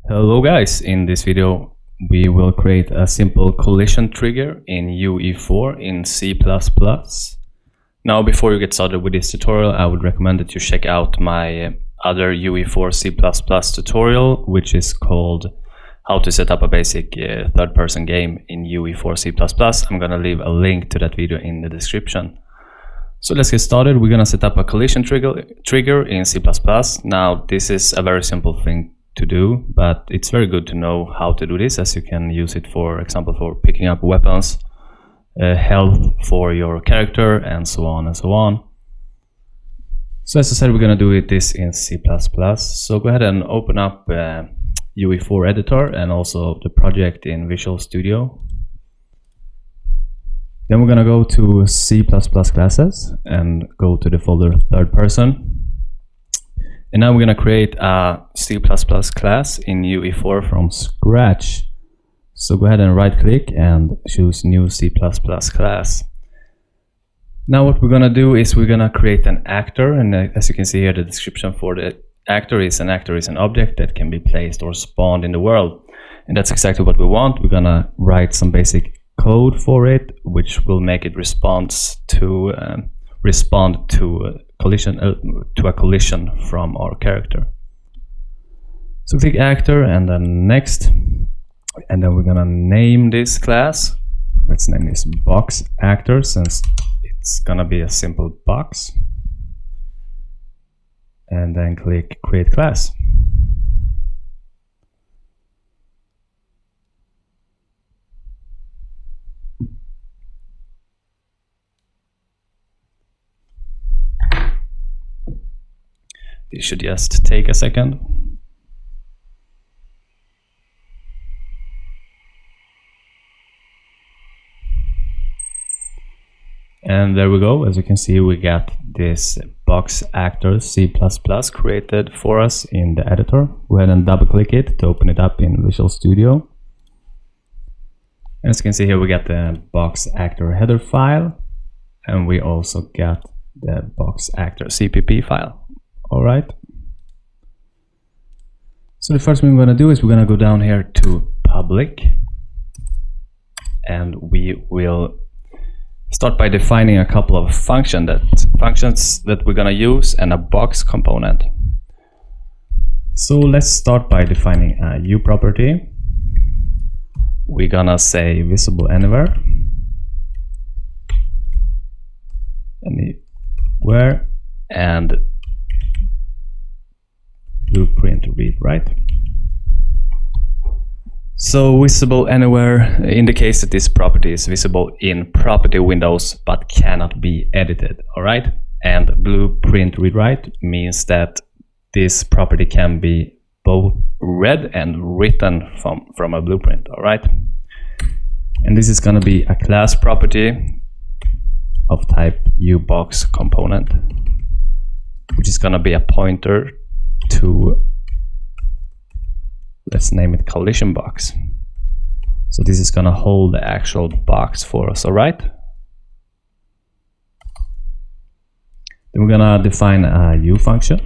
Hello guys, in this video we will create a simple collision trigger in UE4 in C++. Now before you get started with this tutorial, I would recommend that you check out my other UE4 C++ tutorial, which is called How to Set Up a Basic Third-Person Game in UE4 C++. I'm gonna leave a link to that video in the description. So let's get started. We're gonna set up a collision trigger in C++. Now this is a very simple thing to do, but it's very good to know how to do this, as you can use it, for example, for picking up weapons, health for your character, and so on and so on. So as I said, we're gonna do this in C++. So go ahead and open up UE4 editor and also the project in Visual Studio. Then we're gonna go to C++ classes and go to the folder third person. And now we're going to create a C++ class in UE4 from scratch. So go ahead and right click and choose new C++ class. Now what we're going to do is we're going to create an actor, and as you can see here, the description for the actor is an object that can be placed or spawned in the world. And that's exactly what we want. We're going to write some basic code for it, which will make it respond to a collision from our character. So click actor and then next, and then we're gonna name this class. Let's name this box actor, since it's gonna be a simple box, and then click create class. It should just take a second. And there we go. As you can see, we got this box actor C++ created for us in the editor. Go ahead and double click it to open it up in Visual Studio. And as you can see here, we got the box actor header file, and we also got the box actor CPP file. All right. So the first thing we're going to do is we're going to go down here to public, and we will start by defining a couple of functions that we're going to use and a box component. So let's start by defining a U property. We're going to say visible anywhere, and blueprint read write. So visible anywhere indicates that this property is visible in property windows but cannot be edited. All right, and blueprint read write means that this property can be both read and written from a blueprint. All right, and this is going to be a class property of type uBox component, which is going to be a pointer to, let's name it collision box. So this is going to hold the actual box for us. All right, then we're going to define a U function,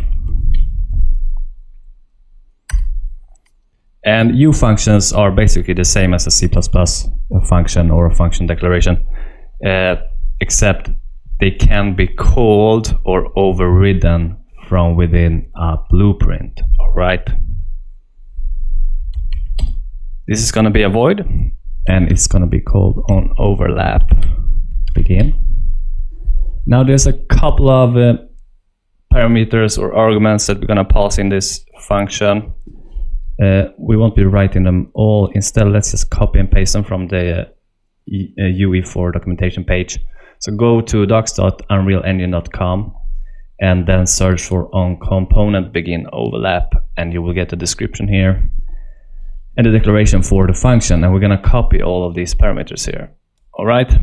and U functions are basically the same as a C++ function or a function declaration, except they can be called or overridden from within a blueprint. All right, this is going to be a void, and it's going to be called OnOverlapBegin. Now there's a couple of parameters or arguments that we're going to pass in this function. We won't be writing them all. Instead, let's just copy and paste them from the UE4 documentation page. So go to docs.unrealengine.com and then search for onComponentBegin overlap, and you will get the description here and the declaration for the function, and we're going to copy all of these parameters here. All right,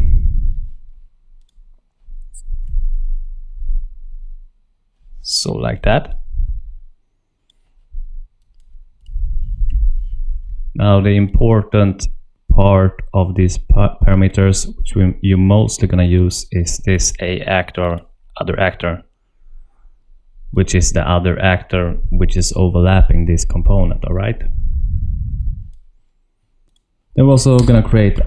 so like that. Now the important part of these parameters, which you're mostly going to use, is this a actor, other actor, which is the other actor which is overlapping this component. All right, Then we're also gonna create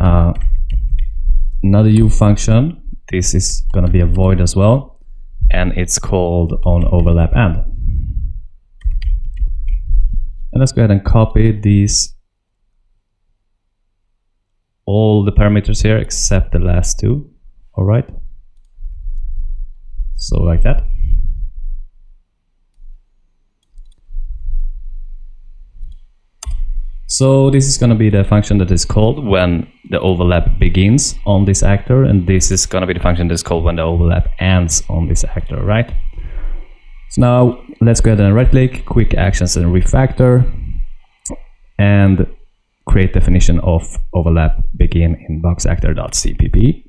another U function. This is gonna be a void as well, and it's called OnOverlapEnd. And let's go ahead and copy these, all the parameters here except the last two. All right. So like that. So this is going to be the function that is called when the overlap begins on this actor, and this is going to be the function that is called when the overlap ends on this actor, right? So now let's go ahead and right click, quick actions and refactor, and create definition of overlap begin in boxActor.cpp.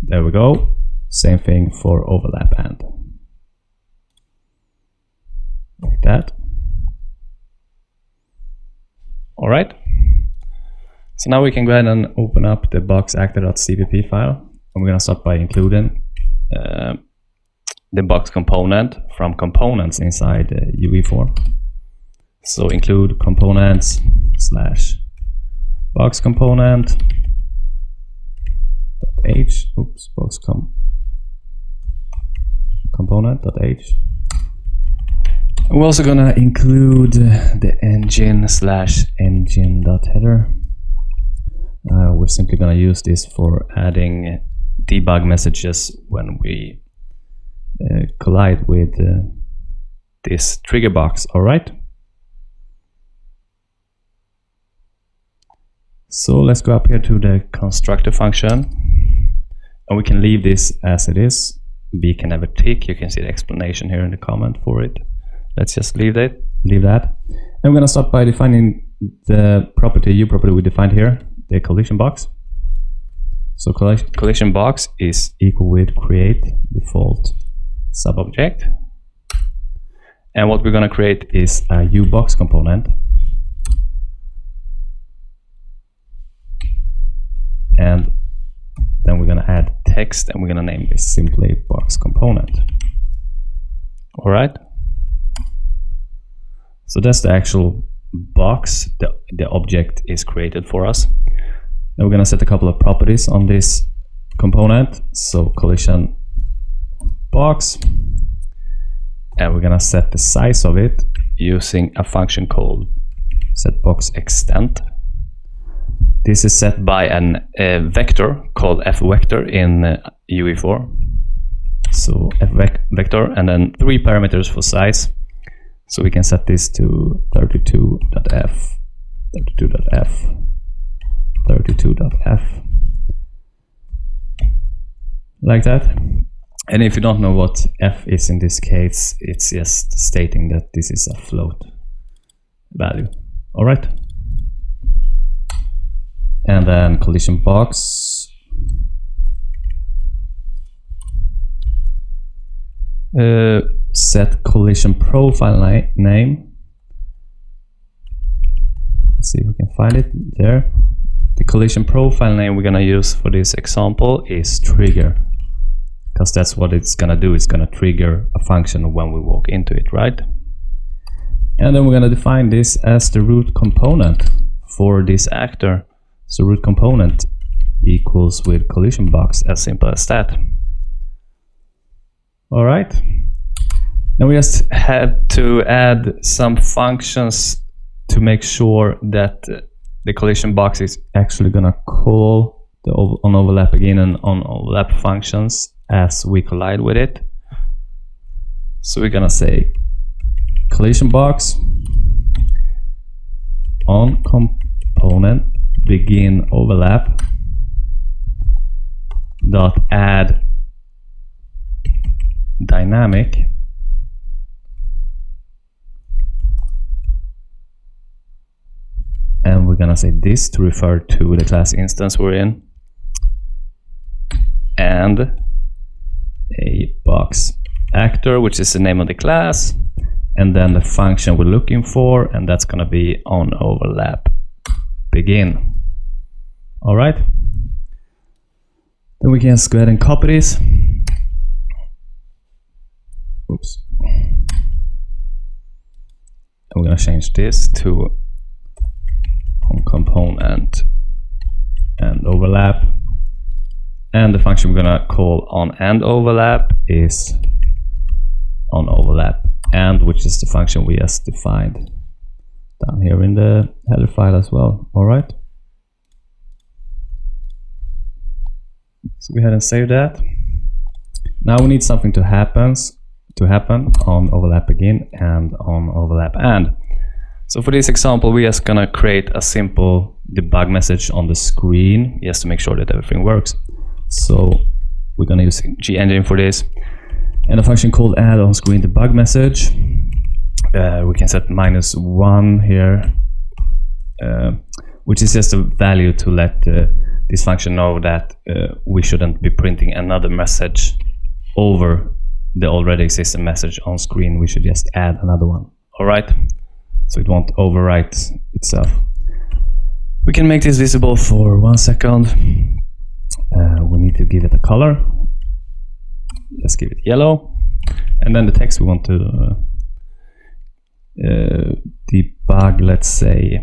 There we go. Same thing for OverlapEnd. Like that. All right. So now we can go ahead and open up the boxActor.cpp file. And we're going to start by including the box component from components inside UE4. So include components / box component .h, oops, box component.h. We're also gonna include the engine / engine.header. We're simply gonna use this for adding debug messages when we collide with this trigger box. All right. So let's go up here to the constructor function, and we can leave this as it is. B can never tick. You can see the explanation here in the comment for it. Let's just leave that. And we're gonna start by defining the property, U property we defined here, the collision box. So collision box is equal with create default subobject. And what we're gonna create is a U box component. And then we're gonna add text, and we're gonna name this simply box component. All right. So that's the actual box. The object is created for us. Then we're gonna set a couple of properties on this component. So collision box, and we're gonna set the size of it using a function called setBoxExtent. This is set by a vector called fvector in UE4. So fvector, and then 3 parameters for size. So we can set this to 32.f, 32.f, 32.f, like that. And if you don't know what f is in this case, it's just stating that this is a float value. All right. And then collision box, set collision profile name. Let's see if we can find it there. The collision profile name we're gonna use for this example is trigger, because that's what it's gonna do. It's gonna trigger a function when we walk into it, right? And then we're gonna define this as the root component for this actor. So root component equals with collision box, as simple as that. All right. Now we just had to add some functions to make sure that the collision box is actually gonna call the OnOverlapBegin and OnOverlap functions as we collide with it. So we're gonna say collision box on component begin overlap dot add dynamic and we're gonna say this to refer to the class instance we're in, and a box actor, which is the name of the class, and then the function we're looking for, and that's gonna be OnOverlapBegin. All right. Then we can just go ahead and copy this. Oops. And we're gonna change this to on component and overlap, and the function we're gonna call on and overlap is OnOverlapEnd, which is the function we just defined down here in the header file as well. All right. So go ahead and save that. Now we need something to happen on OnOverlapBegin and on OnOverlapEnd. So for this example, we're just gonna create a simple debug message on the screen just to make sure that everything works. So we're gonna use G-engine for this, and a function called add on screen debug message. We can set -1 here, which is just a value to let this function know that we shouldn't be printing another message over the already existing message on screen. We should just add another one. All right, so it won't overwrite itself. We can make this visible for 1 second. We need to give it a color. Let's give it yellow, and then the text we want to debug, let's say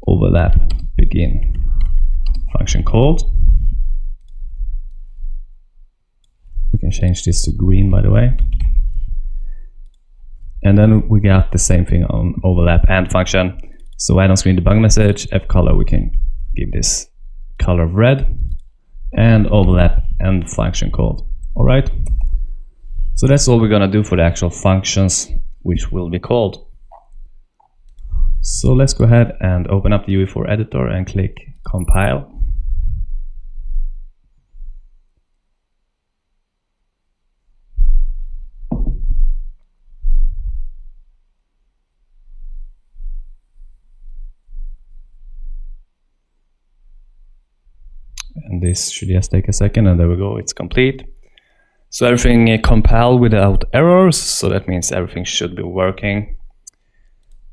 OnOverlapBegin function called. We can change this to green, by the way. And then we got the same thing on OnOverlapEnd function. So add on screen debug message, f color, we can give this color of red, and OnOverlapEnd function called. All right. So that's all we're gonna do for the actual functions which will be called. So let's go ahead and open up the UE4 editor and click compile. And this should just take a second, and there we go, it's complete. So everything compiled without errors, so that means everything should be working.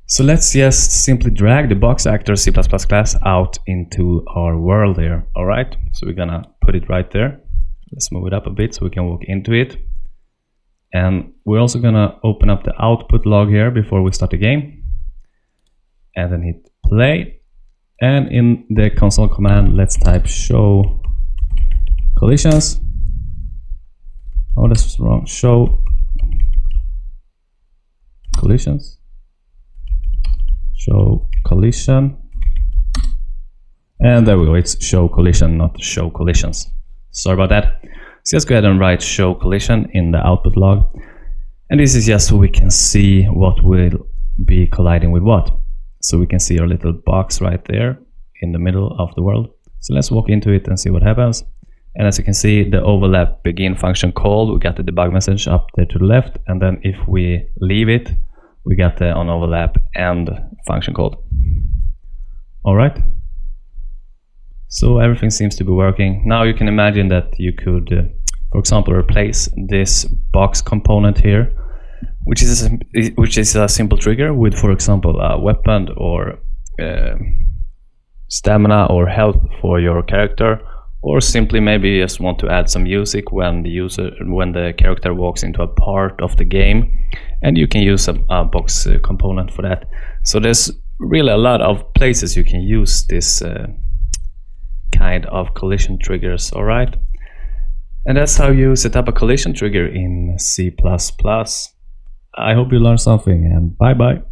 So let's just simply drag the box actor C++ class out into our world here. All right, so we're gonna put it right there. Let's move it up a bit so we can walk into it. And we're also gonna open up the output log here before we start the game, and then hit play. And in the console command, let's type show collisions. Oh, that's wrong. Show collisions. Show collision. And there we go. It's show collision, not show collisions. Sorry about that. So let's go ahead and write show collision in the output log. And this is just so we can see what will be colliding with what. So we can see our little box right there in the middle of the world. So let's walk into it and see what happens. And as you can see, the OnOverlapBegin function called, we got the debug message up there to the left. And then if we leave it, we got the OnOverlapEnd function called. All right. So everything seems to be working. Now you can imagine that you could, for example, replace this box component here, which is a simple trigger with, for example, a weapon or stamina or health for your character, or simply maybe you just want to add some music when the character walks into a part of the game, and you can use a box component for that. So there's really a lot of places you can use this kind of collision triggers. All right, and that's how you set up a collision trigger in C++. I hope you learned something, and bye bye.